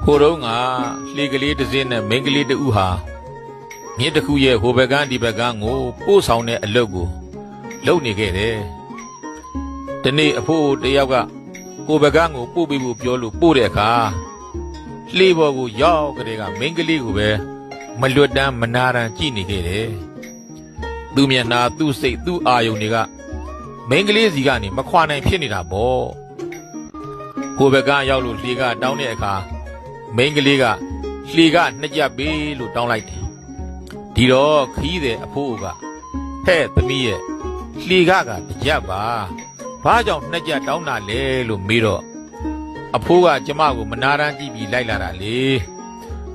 ဟိုတော့ငါလှေကလေးတစ်စင်းနဲ့မိန်းကလေးတူဟာမြစ်တစ်ခုရဲ့ဟိုဘက်ကန်းဒီဘက်ကန်းကိုပို့ဆောင်တဲ့အလုပ်ကိုလုပ်နေခဲ့တယ်။ဒီနေ့အဖိုးတယောက်ကကိုဘက်ကန်းကိုပို့ပေးဖို့ပြောလို့ပို့တဲ့အခါလှေပေါ်ကိုရောက်ကြတဲ့ကမိန်းကလေးကိုပဲမလွတ်တမ်းမနာတမ်းကြည့်နေခဲ့တယ်။သူ့မျက်နှာသူ့စိတ်သူ့အာယုန်တွေကမိန်းကလေးစီကနေမခွာနိုင်ဖြစ်နေတာပေါ့။ကိုဘက်ကန်းရောက်လို့လှေကတောင်းတဲ့အခါမိန်းကလေးကလှေကနှစ်ကြပ်ပေးလို့တောင်းလိုက်တယ်။ဒီတော့ခီးတဲ့အဖိုးကဟဲ့သမီးရဲ့လှေကတစ်ကြပ်ပါဘာကြောင့်နှစ်ကြပ်တောင်းတာလဲလို့မေးတော့အဖိုးကကျမကိုမနာတမ်းကြည့်ပြီးလိုက်လာတာလေ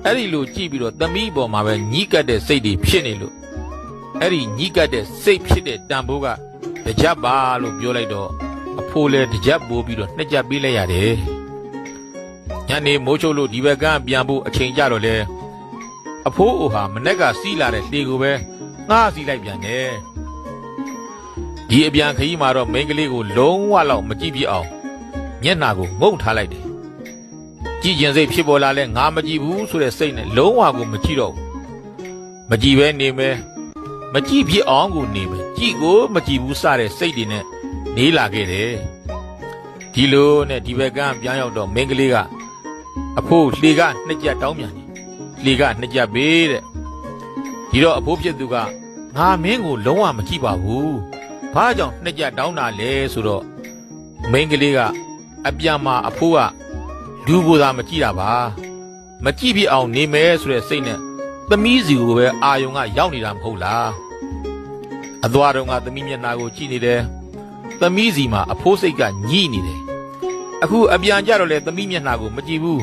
အဲ့ဒီလိုကြည့်ပြီးတော့သမီးပေါ်မှာပဲညှိကပ်တဲ့စိတ်တွေဖြစ်နေလို့အဲ့ဒီညှိကပ်တဲ့စိတ်ဖြစ်တဲ့တန်ဖိုးကတစ်ကြပ်ပါလို့ပြောလိုက်တော့အဖိုးလည်းတစ်ကြပ်ပိုးပြီးတော့နှစ်ကြပ်ပေးလိုက်ရတယ်ညနေမိုးချုပ်လို့ဒီဘက်ကပြန်ဖို့အချိန်ကြတော့လေအဖိုးအိုဟာမနေ့ကစီးလာတဲ့လှေကိုပဲငှားစီးလိုက်ပြန်တယ်ဒီအပြန်ခရီးမှာတော့မိန်းကလေးကိုလုံးဝလောက်မကြည့်ပြအောင်မျက်နှာကိုငုံထားလိုက်တယ်ကြည်ကျင်စိတ်ဖြစ်ပေါ်လာလဲငါမကြည့်ဘူးဆိုတဲ့စိတ်နဲ့လုံးဝကိုမကြည့်တော့ဘူးမကြည့်ပဲနေမယ်မကြည့်ဖြစ်အောင်ကိုနေမယ်ကြည့်ကိုမကြည့်ဘူးစတဲ့စိတ်တွေနဲ့နေလာခဲ့တယ်ဒီလိုနဲ့ဒီဘက်ကပြန်ရောက်တော့မိန်းကလေးကအဖိုးလှေကနှစ်ကြက်တောင်းပြန်တယ်လှေကနှစ်ကြက်ပေးတဲ့ဒီတော့အဖိုးဖြစ်သူကငါမင်းကိုလုံးဝမကြည့်ပါဘူးဘာကြောင့်နှစ်ကြက်တောင်းတာလဲဆိုတော့မိန်းကလေးကအပြန်မှာအဖိုးကလူကိုသာမကြည့်တာပါမကြည့်ပြအောင်နေမယ်ဆိုတဲ့စိတ်နဲ့သမီးစီကိုပဲအာယုံကရောက်နေတာမဟုတ်လားအသွားတော့ကသမီးမျက်နှာကိုကြည့်နေတယ်သမီးစီမှာအဖိုးစိတ်ကညှိနေတယ်အခုအပြန်ကြတော့လေသမီးမျက်နှာကိုမကြည့်ဘူး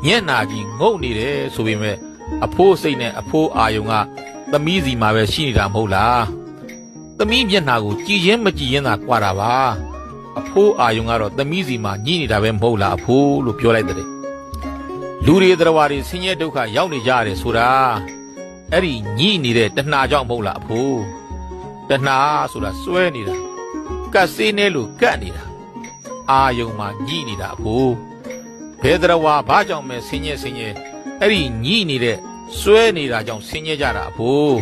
မျက်နှာကြီးငုံနေတယ်ဆိုပေမဲ့အဖိုးစိတ်နဲ့အဖိုးအာယုံကသမီးစီမှာပဲရှိနေတာမဟုတ်လားသမီးမျက်နှာကိုကြည်ရင်မကြည်ရင်သာကွာတာပါအဖိုးအာယုံကတော့သမီးစီမှာညှိနေတာပဲမဟုတ်လားအဖိုးလို့ပြောလိုက်တဲ့လူတွေတရားတွေဆင်းရဲဒုက္ခရောက်နေကြရတယ်ဆိုတာအဲ့ဒီညှိနေတဲ့တဏှာကြောင့်မဟုတ်လားအဖိုးတဏှာဆိုတာစွဲနေတာကတ်စေးနေလို့ကတ်နေတာအာယုံမှာညှိနေတာအဖိုးဘယ်တရားဘာကြောင့်မဲဆင်းရဲအဲ့ဒီညှိနေတဲ့စွဲနေတာကြောင့်ဆင်းရဲကြတာအဖိုး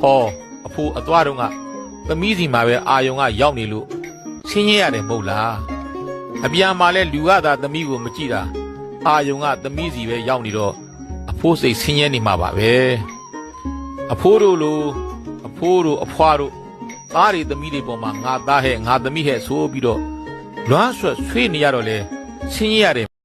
ဟောအဖိုးအသွားတော့ကသမီးစီမှာပဲအာယုံကရောက်နေလို့ဆင်းရဲရတယ်မဟုတ်လားအပြန်မှာလဲလူကသာသမီးကိုမကြည့်တာအာယုံကသမီးစီပဲရောက်နေတော့အဖိုးစိတ်ဆင်းရဲနေမှာပါပဲအဖိုးတို့လိုအဖိုးတို့အဖွားတို့သားတွေသမီးတွေပေါ်မှာငါသားဟဲ့ငါသမီးဟဲ့ဆိုပြီးတော့လွမ်းဆွဲဆွေးနေရတော့လဲဆင်းရဲရတယ်